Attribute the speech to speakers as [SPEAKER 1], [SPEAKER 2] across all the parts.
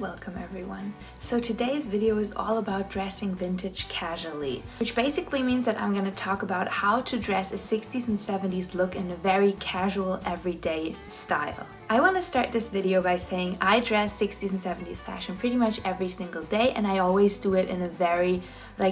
[SPEAKER 1] Welcome everyone. So today's video is all about dressing vintage casually, which basically means that I'm going to talk about how to dress a 60s and 70s look in a very casual, everyday style. I want to start this video by saying I dress 60s and 70s fashion pretty much every single day, and I always do it in a very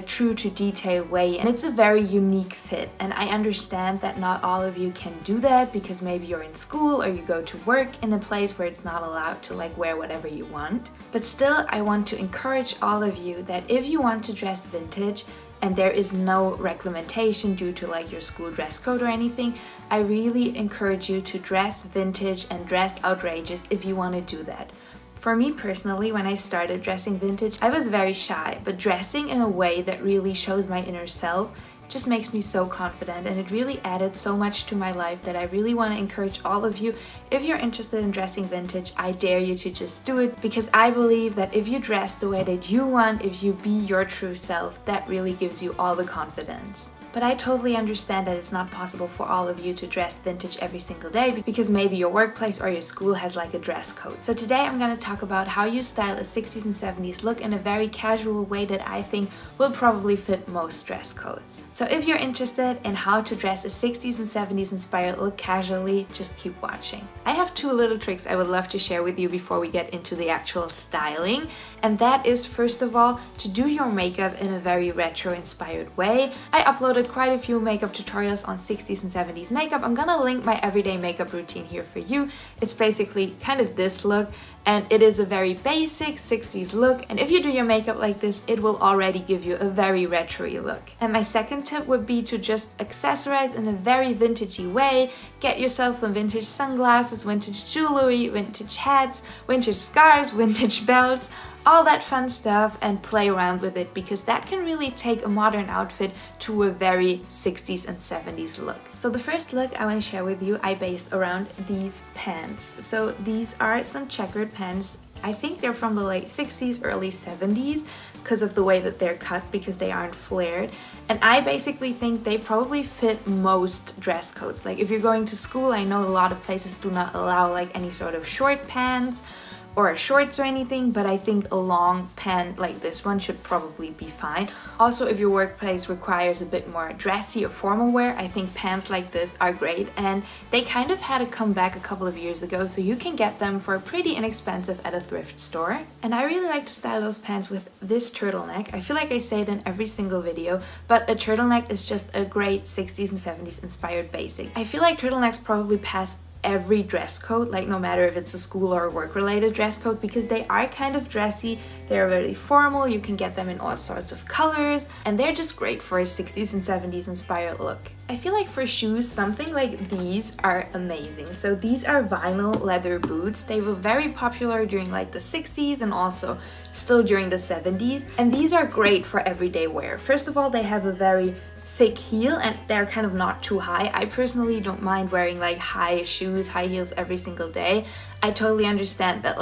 [SPEAKER 1] true to detail way, and it's a very unique fit. And I understand that not all of you can do that because maybe you're in school or you go to work in a place where it's not allowed to wear whatever you want. But still, I want to encourage all of you that if you want to dress vintage and there is no reglementation due to your school dress code or anything, I really encourage you to dress vintage and dress outrageous if you want to do that. For me personally, when I started dressing vintage, I was very shy, but dressing in a way that really shows my inner self just makes me so confident, and it really added so much to my life that I really want to encourage all of you. If you're interested in dressing vintage, I dare you to just do it, because I believe that if you dress the way that you want, if you be your true self, that really gives you all the confidence. But I totally understand that it's not possible for all of you to dress vintage every single day because maybe your workplace or your school has a dress code. So today I'm going to talk about how you style a 60s and 70s look in a very casual way that I think will probably fit most dress codes. So if you're interested in how to dress a 60s and 70s inspired look casually, just keep watching. I have two little tricks I would love to share with you before we get into the actual styling. And that is, first of all, to do your makeup in a very retro inspired way. I uploaded quite a few makeup tutorials on 60s and 70s makeup. I'm gonna link my everyday makeup routine here for you. It's basically kind of this look, and it is a very basic 60s look, and if you do your makeup like this, it will already give you a very retro-y look. And my second tip would be to just accessorize in a very vintagey way. Get yourself some vintage sunglasses, vintage jewelry, vintage hats, vintage scarves, vintage belts, all that fun stuff, and play around with it, because that can really take a modern outfit to a very 60s and 70s look. So the first look I want to share with you, I based around these pants. So these are some checkered pants. I think they're from the late 60s, early 70s because of the way that they're cut, because they aren't flared. And I basically think they probably fit most dress codes. If you're going to school, I know a lot of places do not allow any sort of short pants or shorts or anything, but I think a long pant like this one should probably be fine. Also, if your workplace requires a bit more dressy or formal wear, I think pants like this are great, and they kind of had a comeback a couple of years ago, so you can get them for pretty inexpensive at a thrift store. And I really like to style those pants with this turtleneck. I feel like I say it in every single video, but a turtleneck is just a great 60s and 70s inspired basic. I feel like turtlenecks probably pass every dress code, no matter if it's a school or a work related dress code, because they are kind of dressy, they're very formal, you can get them in all sorts of colors, and they're just great for a 60s and 70s inspired look. I feel like for shoes, something like these are amazing. So these are vinyl leather boots. They were very popular during the 60s and also still during the 70s, and these are great for everyday wear. First of all, they have a very thick heel, and they're kind of not too high. I personally don't mind wearing high shoes, high heels every single day. I totally understand that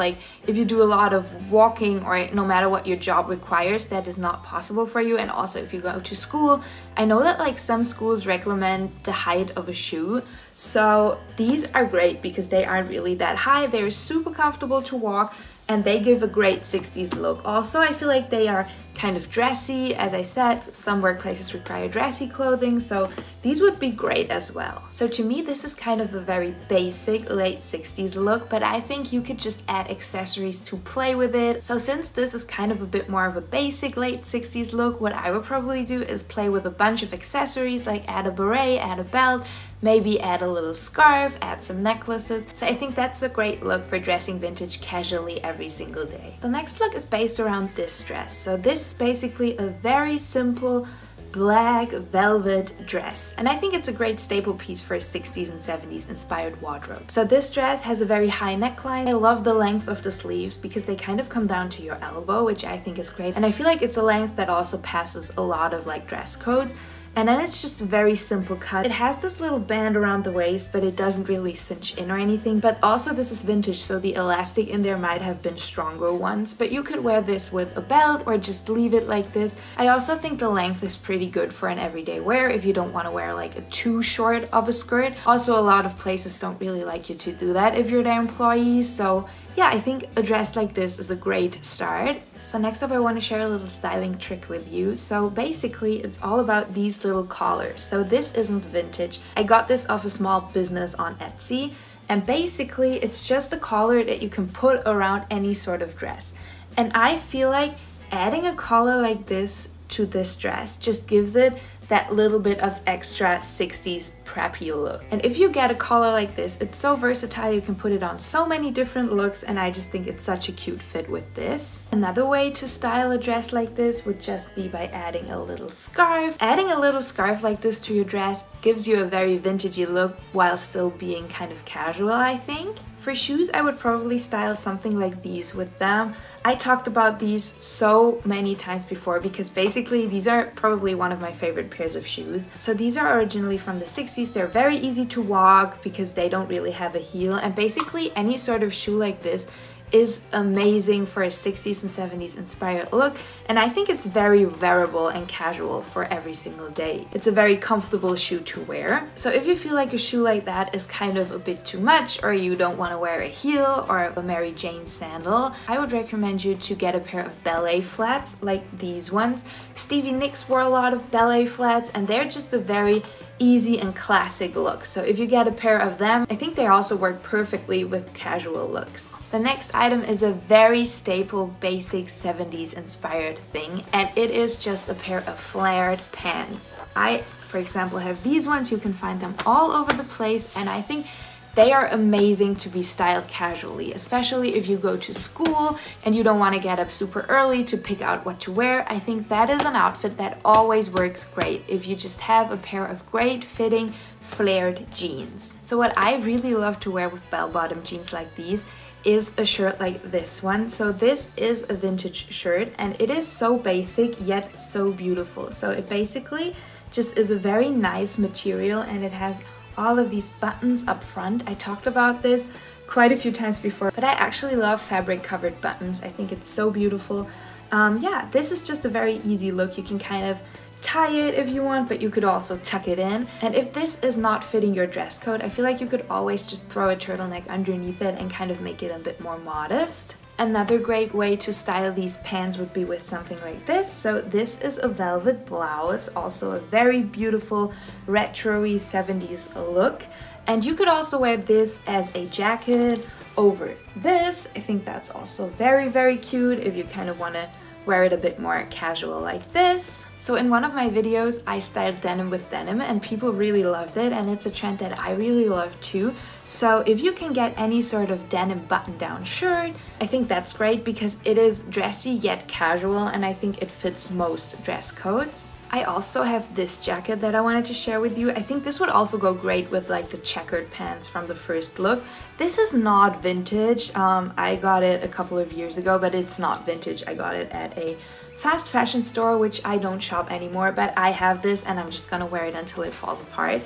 [SPEAKER 1] if you do a lot of walking, or no matter what your job requires, that is not possible for you. And also if you go to school, I know that some schools reglement the height of a shoe, so these are great because they aren't really that high. They're super comfortable to walk, and they give a great 60s look. Also, I feel like they are kind of dressy. As I said, some workplaces require dressy clothing, so these would be great as well. So to me, this is kind of a very basic late 60s look, but I think you could just add accessories to play with it. So since this is kind of a bit more of a basic late 60s look, what I would probably do is play with a bunch of accessories, add a beret, add a belt, maybe add a little scarf, add some necklaces. So I think that's a great look for dressing vintage casually every single day. The next look is based around this dress. So this is basically a very simple black velvet dress, and I think it's a great staple piece for a 60s and 70s inspired wardrobe. So this dress has a very high neckline. I love the length of the sleeves because they kind of come down to your elbow, which I think is great, and I feel like it's a length that also passes a lot of dress codes. And then it's just a very simple cut. It has this little band around the waist, but it doesn't really cinch in or anything. But also this is vintage, so the elastic in there might have been stronger ones. But you could wear this with a belt or just leave it like this. I also think the length is pretty good for an everyday wear if you don't want to wear like a too short of a skirt. Also, a lot of places don't really like you to do that if you're their employee. So yeah, I think a dress like this is a great start. So next up I want to share a little styling trick with you. So basically it's all about these little collars. So this isn't vintage. I got this off a small business on Etsy, and basically it's just a collar that you can put around any sort of dress. And I feel like adding a collar like this to this dress just gives it that little bit of extra 60s preppy look. And if you get a collar like this, it's so versatile, you can put it on so many different looks, and I just think it's such a cute fit with this. Another way to style a dress like this would just be by adding a little scarf. Adding a little scarf like this to your dress gives you a very vintagey look while still being kind of casual, I think. For shoes, I would probably style something like these with them. I talked about these so many times before because basically these are probably one of my favorite pairs of shoes. So these are originally from the 60s. They're very easy to walk because they don't really have a heel, and basically any sort of shoe like this is amazing for a 60s and 70s inspired look, and I think it's very wearable and casual for every single day. It's a very comfortable shoe to wear. So if you feel like a shoe like that is kind of a bit too much, or you don't want to wear a heel or a Mary Jane sandal, I would recommend you to get a pair of ballet flats like these ones. Stevie Nicks wore a lot of ballet flats, and they're just a very easy and classic look. So if you get a pair of them, I think they also work perfectly with casual looks. The next item is a very staple, basic 70s inspired thing, and it is just a pair of flared pants. I, for example, have these ones. You can find them all over the place, and I think they are amazing to be styled casually, especially if you go to school and you don't want to get up super early to pick out what to wear. I think that is an outfit that always works great if you just have a pair of great fitting flared jeans. So what I really love to wear with bell-bottom jeans like these is a shirt like this one. So this is a vintage shirt, and it is so basic yet so beautiful. So it basically just is a very nice material, and it has all of these buttons up front. I talked about this quite a few times before, but I actually love fabric covered buttons. I think it's so beautiful. Yeah, this is just a very easy look. You can kind of tie it if you want, but you could also tuck it in. And if this is not fitting your dress code, I feel like you could always just throw a turtleneck underneath it and kind of make it a bit more modest. Another great way to style these pants would be with something like this. So this is a velvet blouse, also a very beautiful retro-y 70s look. And you could also wear this as a jacket over this. I think that's also very, very cute if you kind of want to wear it a bit more casual like this. So in one of my videos I styled denim with denim, and people really loved it, and it's a trend that I really love too. So if you can get any sort of denim button-down shirt, I think that's great because it is dressy yet casual, and I think it fits most dress codes. I also have this jacket that I wanted to share with you. I think this would also go great with like the checkered pants from the first look. This is not vintage. I got it a couple of years ago, but it's not vintage. I got it at a fast fashion store, which I don't shop anymore, but I have this and I'm just gonna wear it until it falls apart.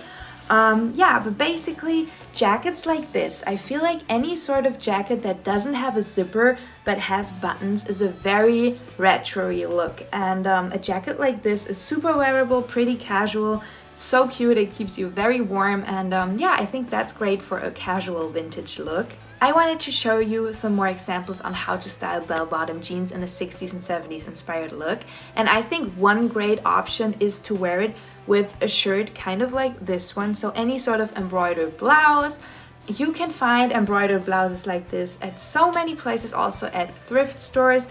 [SPEAKER 1] Yeah, but basically jackets like this, I feel like any sort of jacket that doesn't have a zipper but has buttons is a very retro-y look, and a jacket like this is super wearable, pretty casual, so cute, it keeps you very warm, and yeah, I think that's great for a casual vintage look. I wanted to show you some more examples on how to style bell-bottom jeans in a 60s and 70s inspired look, and I think one great option is to wear it with a shirt kind of like this one. So any sort of embroidered blouse. You can find embroidered blouses like this at so many places, also at thrift stores.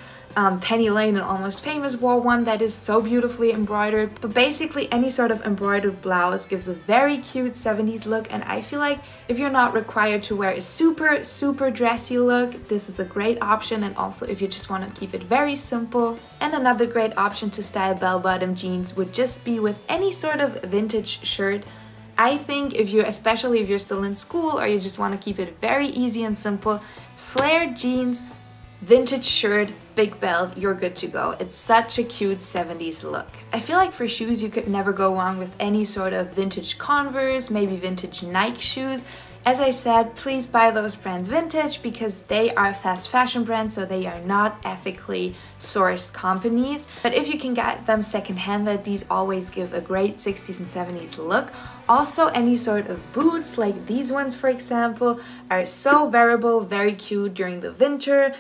[SPEAKER 1] Penny Lane and Almost Famous wore one that is so beautifully embroidered. But basically any sort of embroidered blouse gives a very cute 70s look, and I feel like if you're not required to wear a super dressy look, this is a great option, and also if you just want to keep it very simple. And another great option to style bell-bottom jeans would just be with any sort of vintage shirt. I think especially if you're still in school or you just want to keep it very easy and simple, flared jeans, vintage shirt, big belt, you're good to go. It's such a cute 70s look. I feel like for shoes you could never go wrong with any sort of vintage Converse, maybe vintage Nike shoes. As I said, please buy those brands vintage because they are fast fashion brands, so they are not ethically sourced companies. But if you can get them secondhand, these always give a great 60s and 70s look. Also, any sort of boots, like these ones for example, are so wearable, very cute during the winter.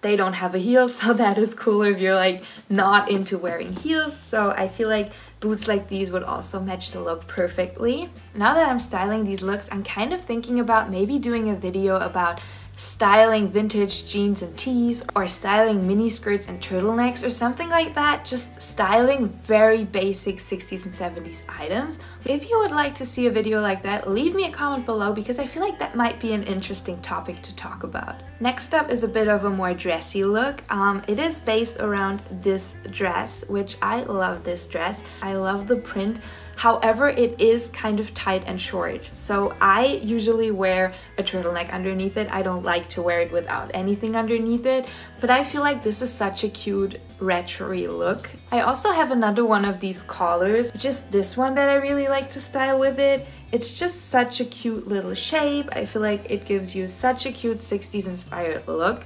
[SPEAKER 1] They don't have a heel, so that is cool if you're like not into wearing heels. So I feel like boots like these would also match the look perfectly. Now that I'm styling these looks, I'm kind of thinking about maybe doing a video about styling vintage jeans and tees, or styling mini skirts and turtlenecks or something like that. Just styling very basic 60s and 70s items. If you would like to see a video like that, leave me a comment below because I feel like that might be an interesting topic to talk about. Next up is a bit of a more dressy look. It is based around this dress, which I love this dress. I love the print. However, it is kind of tight and short. So I usually wear a turtleneck underneath it. I don't like to wear it without anything underneath it, but I feel like this is such a cute retro-y look. I also have another one of these collars, just this one that I really like to style with it. It's just such a cute little shape. I feel like it gives you such a cute 60s inspired look.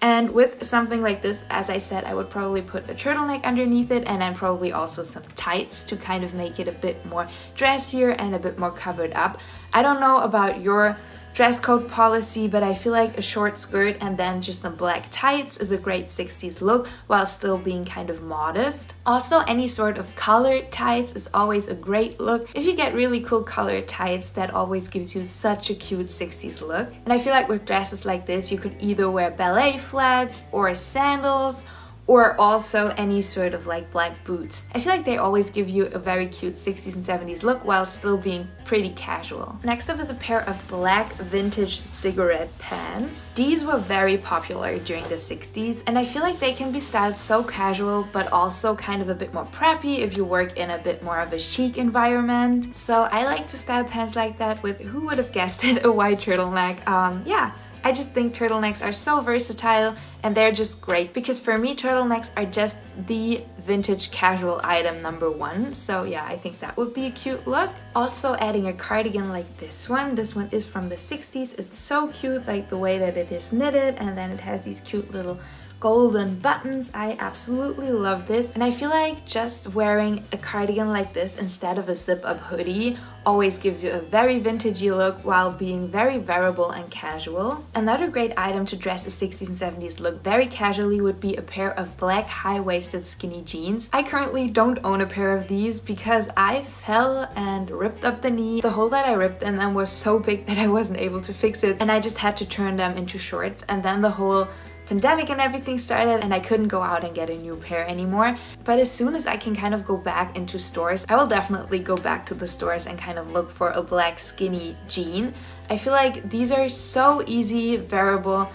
[SPEAKER 1] And with something like this, as I said, I would probably put a turtleneck underneath it and then probably also some tights to kind of make it a bit more dressier and a bit more covered up. I don't know about your dress code policy, but I feel like a short skirt and then just some black tights is a great 60s look while still being kind of modest. Also, any sort of colored tights is always a great look. If you get really cool colored tights, that always gives you such a cute 60s look. And I feel like with dresses like this, you could either wear ballet flats or sandals, or also any sort of like black boots. I feel like they always give you a very cute 60s and 70s look while still being pretty casual. Next up is a pair of black vintage cigarette pants. These were very popular during the 60s, and I feel like they can be styled so casual but also kind of a bit more preppy if you work in a bit more of a chic environment. So I like to style pants like that with, who would have guessed it, a white turtleneck. Yeah. I just think turtlenecks are so versatile and they're just great because for me turtlenecks are just the vintage casual item number one. So yeah, I think that would be a cute look. Also adding a cardigan like this one. This one is from the 60s. It's so cute, like the way that it is knitted, and then it has these cute little golden buttons. I absolutely love this, and I feel like just wearing a cardigan like this instead of a zip-up hoodie always gives you a very vintagey look while being very wearable and casual. Another great item to dress a 60s and 70s look very casually would be a pair of black high-waisted skinny jeans. I currently don't own a pair of these because I fell and ripped up the knee. The hole that I ripped in them was so big that I wasn't able to fix it, and I just had to turn them into shorts, and then the whole pandemic and everything started and I couldn't go out and get a new pair anymore. But as soon as I can kind of go back into stores, I will definitely go back to the stores and kind of look for a black skinny jean. I feel like these are so easy, wearable,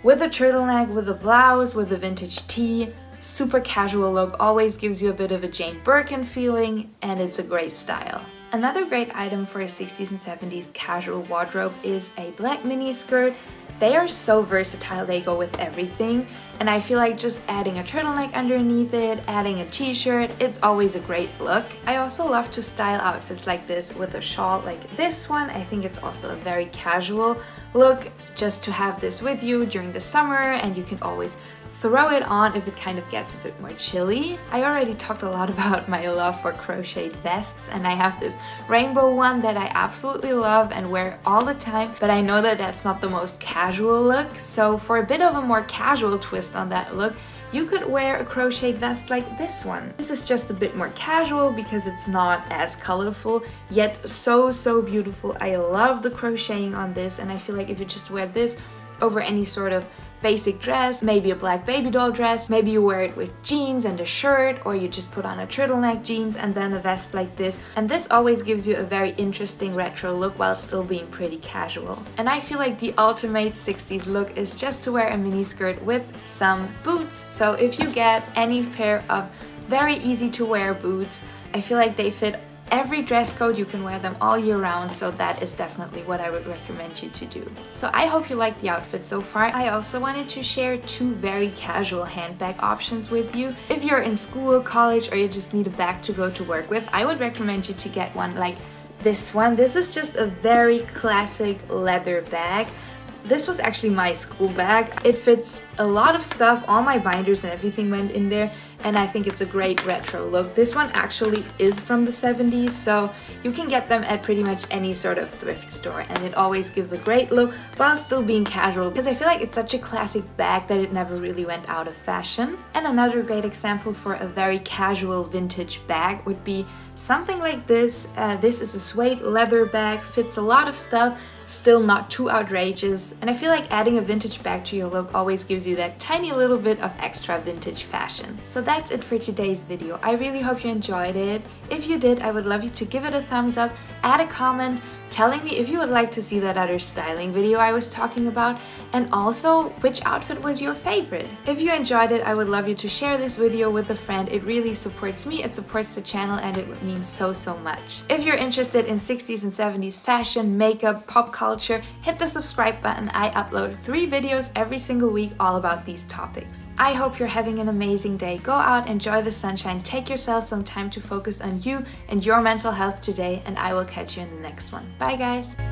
[SPEAKER 1] with a turtleneck, with a blouse, with a vintage tee. Super casual look, always gives you a bit of a Jane Birkin feeling, and it's a great style. Another great item for a 60s and 70s casual wardrobe is a black mini skirt. They are so versatile, they go with everything, and I feel like just adding a turtleneck underneath it, adding a t-shirt, it's always a great look. I also love to style outfits like this with a shawl like this one. I think it's also a very casual look, just to have this with you during the summer, and you can always throw it on if it kind of gets a bit more chilly. I already talked a lot about my love for crochet vests, and I have this rainbow one that I absolutely love and wear all the time, but I know that that's not the most casual look. So for a bit of a more casual twist on that look, you could wear a crochet vest like this one. This is just a bit more casual because it's not as colorful, yet so beautiful. I love the crocheting on this, and I feel like if you just wear this over any sort of basic dress, maybe a black baby doll dress, maybe you wear it with jeans and a shirt, or you just put on a turtleneck, jeans, and then a vest like this, and this always gives you a very interesting retro look while still being pretty casual. And I feel like the ultimate 60s look is just to wear a mini skirt with some boots. So if you get any pair of very easy to wear boots, I feel like they fit every dress code. You can wear them all year round, so that is definitely what I would recommend you to do. So I hope you liked the outfit so far. I also wanted to share 2 very casual handbag options with you. If you're in school, college, or you just need a bag to go to work with, I would recommend you to get one like this one. This is just a very classic leather bag. This was actually my school bag. It fits a lot of stuff, all my binders and everything went in there, and I think it's a great retro look. This one actually is from the 70s, so you can get them at pretty much any sort of thrift store, and it always gives a great look while still being casual, because I feel like it's such a classic bag that it never really went out of fashion. And another great example for a very casual vintage bag would be something like this. This is a suede leather bag, fits a lot of stuff, still not too outrageous, and I feel like adding a vintage bag to your look always gives you that tiny little bit of extra vintage fashion. So that's it for today's video. I really hope you enjoyed it. If you did, I would love you to give it a thumbs up, add a comment telling me if you would like to see that other styling video I was talking about, and also which outfit was your favorite. If you enjoyed it, I would love you to share this video with a friend. It really supports me, it supports the channel, and it would mean so much. If you're interested in 60s and 70s fashion, makeup, pop culture, hit the subscribe button. I upload 3 videos every single week all about these topics. I hope you're having an amazing day. Go out, enjoy the sunshine, take yourself some time to focus on you and your mental health today, and I will catch you in the next one. Bye guys!